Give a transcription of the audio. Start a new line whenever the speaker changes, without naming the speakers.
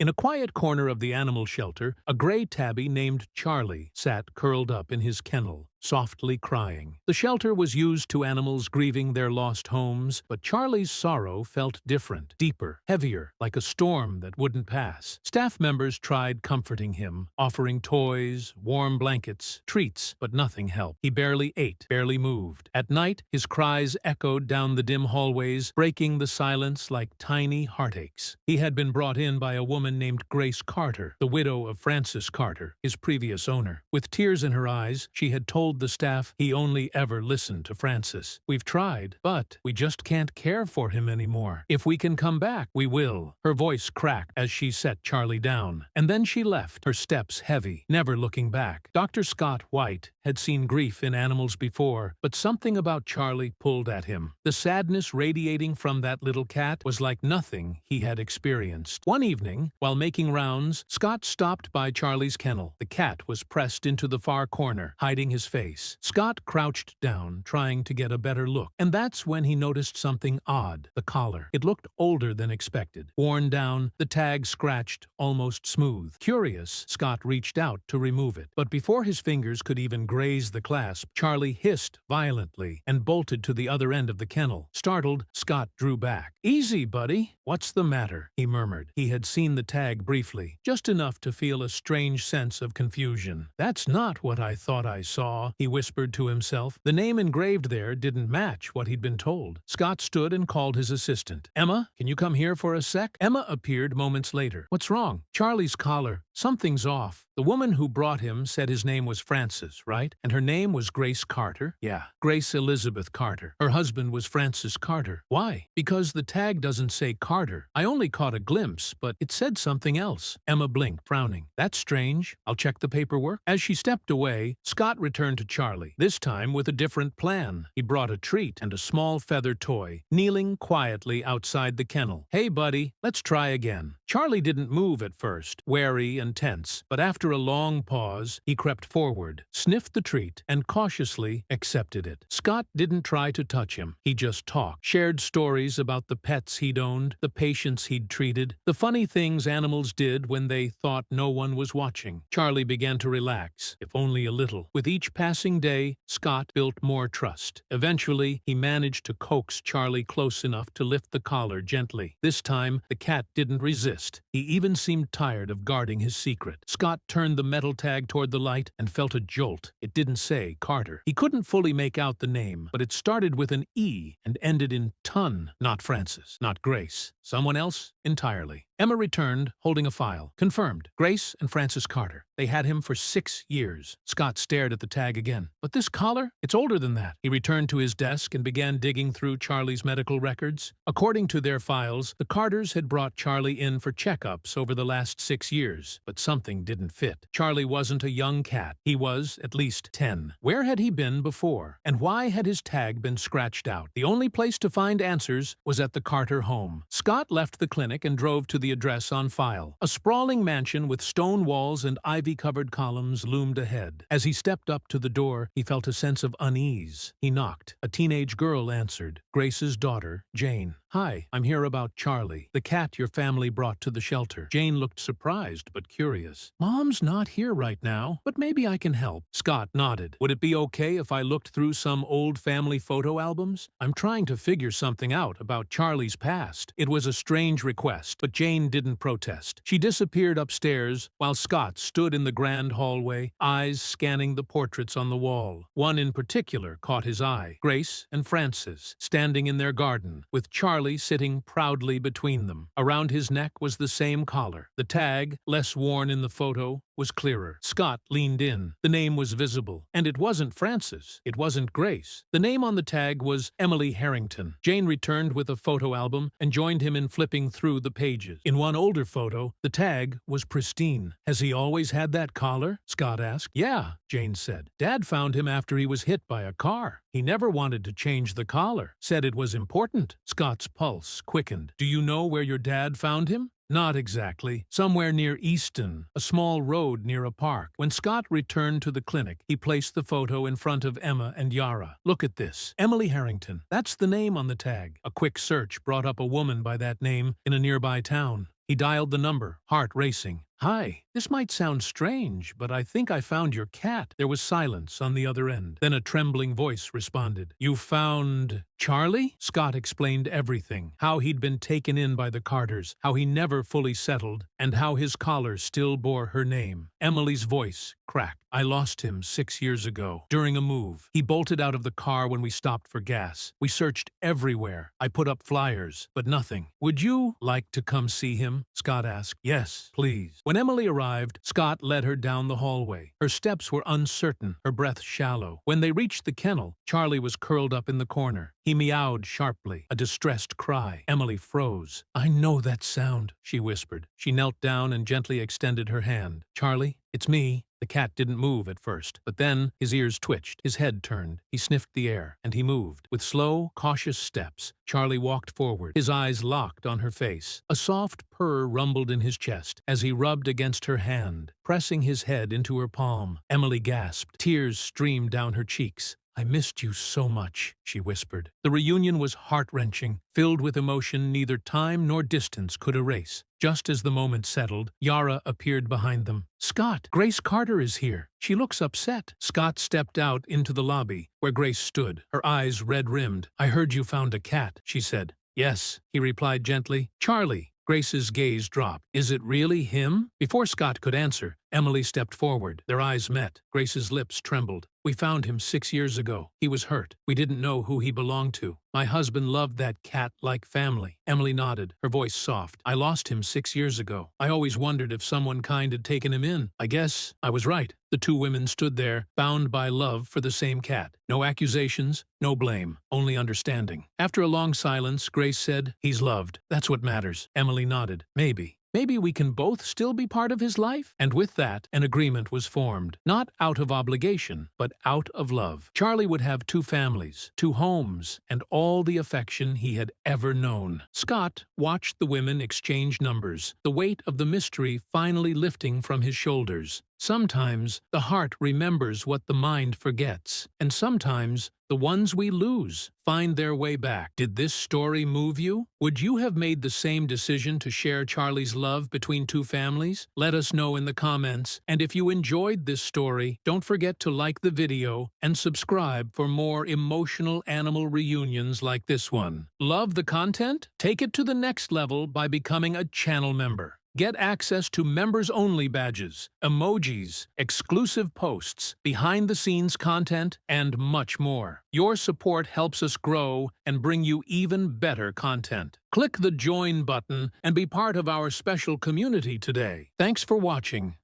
In a quiet corner of the animal shelter, a gray tabby named Charlie sat curled up in his kennel, softly crying. The shelter was used to animals grieving their lost homes, but Charlie's sorrow felt different, deeper, heavier, like a storm that wouldn't pass. Staff members tried comforting him, offering toys, warm blankets, treats, but nothing helped. He barely ate, barely moved. At night, his cries echoed down the dim hallways, breaking the silence like tiny heartaches. He had been brought in by a woman named Grace Carter, the widow of Francis Carter, his previous owner. With tears in her eyes, she had told the staff he only ever listened to Francis. "We've tried, but we just can't care for him anymore. If we can come back, we will." Her voice cracked as she set Charlie down. And then she left, her steps heavy, never looking back. Dr. Scott White had seen grief in animals before, but something about Charlie pulled at him. The sadness radiating from that little cat was like nothing he had experienced. One evening, while making rounds, Scott stopped by Charlie's kennel. The cat was pressed into the far corner, hiding his face. Scott crouched down, trying to get a better look, and that's when he noticed something odd: the collar. It looked older than expected. Worn down, the tag scratched, almost smooth. Curious, Scott reached out to remove it, but before his fingers could even graze the clasp, Charlie hissed violently and bolted to the other end of the kennel. Startled, Scott drew back. "Easy, buddy. What's the matter?" he murmured. He had seen the tag briefly, just enough to feel a strange sense of confusion. "That's not what I thought I saw," he whispered to himself. The name engraved there didn't match what he'd been told. Scott stood and called his assistant. "Emma, can you come here for a sec?" Emma appeared moments later. "What's wrong?" "Charlie's collar. Something's off. The woman who brought him said his name was Francis, right? And her name was Grace Carter?" "Yeah, Grace Elizabeth Carter. Her husband was Francis Carter." "Why?" "Because the tag doesn't say Carter. I only caught a glimpse, but it said something else." Emma blinked, frowning. "That's strange. I'll check the paperwork." As she stepped away, Scott returned to Charlie, this time with a different plan. He brought a treat and a small feather toy, kneeling quietly outside the kennel. "Hey, buddy, let's try again." Charlie didn't move at first, wary and tense, but after a long pause, he crept forward, sniffed the treat, and cautiously accepted it. Scott didn't try to touch him. He just talked, shared stories about the pets he'd owned, the patients he'd treated, the funny things animals did when they thought no one was watching. Charlie began to relax, if only a little. With each passing day, Scott built more trust. Eventually, he managed to coax Charlie close enough to lift the collar gently. This time, the cat didn't resist. He even seemed tired of guarding his secret. Scott turned the metal tag toward the light and felt a jolt. It didn't say Carter. He couldn't fully make out the name, but it started with an E and ended in ton. Not Francis, not Grace. Someone else entirely. Emma returned, holding a file. Confirmed. Grace and Francis Carter. They had him for 6 years. Scott stared at the tag again. "But this collar? It's older than that." He returned to his desk and began digging through Charlie's medical records. According to their files, the Carters had brought Charlie in for checkups over the last 6 years, but something didn't fit. Charlie wasn't a young cat. He was at least 10. Where had he been before? And why had his tag been scratched out? The only place to find answers was at the Carter home. Scott left the clinic and drove to the address on file. A sprawling mansion with stone walls and ivy-covered columns loomed ahead. As he stepped up to the door, he felt a sense of unease. He knocked. A teenage girl answered. Grace's daughter, Jane. "Hi, I'm here about Charlie, the cat your family brought to the shelter." Jane looked surprised but curious. "Mom's not here right now, but maybe I can help." Scott nodded. "Would it be okay if I looked through some old family photo albums? I'm trying to figure something out about Charlie's past." It was a strange request, but Jane didn't protest. She disappeared upstairs while Scott stood in the grand hallway, eyes scanning the portraits on the wall. One in particular caught his eye. Grace and Francis, standing in their garden, with Charlie sitting proudly between them. Around his neck was the same collar. The tag, less worn in the photo, was clearer. Scott leaned in. The name was visible. And it wasn't Francis. It wasn't Grace. The name on the tag was Emily Harrington. Jane returned with a photo album and joined him in flipping through the pages. In one older photo, the tag was pristine. "Has he always had that collar?" Scott asked. "Yeah," Jane said. "Dad found him after he was hit by a car. He never wanted to change the collar. Said it was important." Scott's pulse quickened. "Do you know where your dad found him?" "Not exactly. Somewhere near Easton, a small road near a park." When Scott returned to the clinic, he placed the photo in front of Emma and Yara. "Look at this. Emily Harrington. That's the name on the tag." A quick search brought up a woman by that name in a nearby town. He dialed the number, heart racing. "Hi, this might sound strange, but I think I found your cat." There was silence on the other end. Then a trembling voice responded. "You found Charlie?" Scott explained everything. How he'd been taken in by the Carters, how he never fully settled, and how his collar still bore her name. Emily's voice cracked. "I lost him 6 years ago, during a move. He bolted out of the car when we stopped for gas. We searched everywhere. I put up flyers, but nothing. Would you like to come see him?" Scott asked. "Yes, please." When Emily arrived, Scott led her down the hallway. Her steps were uncertain, her breath shallow. When they reached the kennel, Charlie was curled up in the corner. He meowed sharply, a distressed cry. Emily froze. "I know that sound," she whispered. She knelt down and gently extended her hand. "Charlie, it's me." The cat didn't move at first, but then his ears twitched, his head turned, he sniffed the air, and he moved. With slow, cautious steps, Charlie walked forward, his eyes locked on her face. A soft purr rumbled in his chest as he rubbed against her hand, pressing his head into her palm. Emily gasped. Tears streamed down her cheeks. "I missed you so much," she whispered. The reunion was heart-wrenching, filled with emotion neither time nor distance could erase. Just as the moment settled, Yara appeared behind them. "Scott, Grace Carter is here. She looks upset." Scott stepped out into the lobby, where Grace stood, her eyes red-rimmed. "I heard you found a cat," she said. "Yes," he replied gently. "Charlie." Grace's gaze dropped. "Is it really him?" Before Scott could answer, Emily stepped forward. Their eyes met. Grace's lips trembled. "We found him 6 years ago. He was hurt. We didn't know who he belonged to. My husband loved that cat like family." Emily nodded, her voice soft. "I lost him 6 years ago. I always wondered if someone kind had taken him in. I guess I was right." The two women stood there, bound by love for the same cat. No accusations, no blame, only understanding. After a long silence, Grace said, "He's loved. That's what matters." Emily nodded. "Maybe. Maybe we can both still be part of his life?" And with that, an agreement was formed. Not out of obligation, but out of love. Charlie would have 2 families, 2 homes, and all the affection he had ever known. Scott watched the women exchange numbers, the weight of the mystery finally lifting from his shoulders. Sometimes the heart remembers what the mind forgets, and sometimes the ones we lose find their way back. Did this story move you? Would you have made the same decision to share Charlie's love between 2 families? Let us know in the comments. And if you enjoyed this story, don't forget to like the video and subscribe for more emotional animal reunions like this one. Love the content? Take it to the next level by becoming a channel member. Get access to members-only badges, emojis, exclusive posts, behind-the-scenes content, and much more. Your support helps us grow and bring you even better content. Click the Join button and be part of our special community today. Thanks for watching.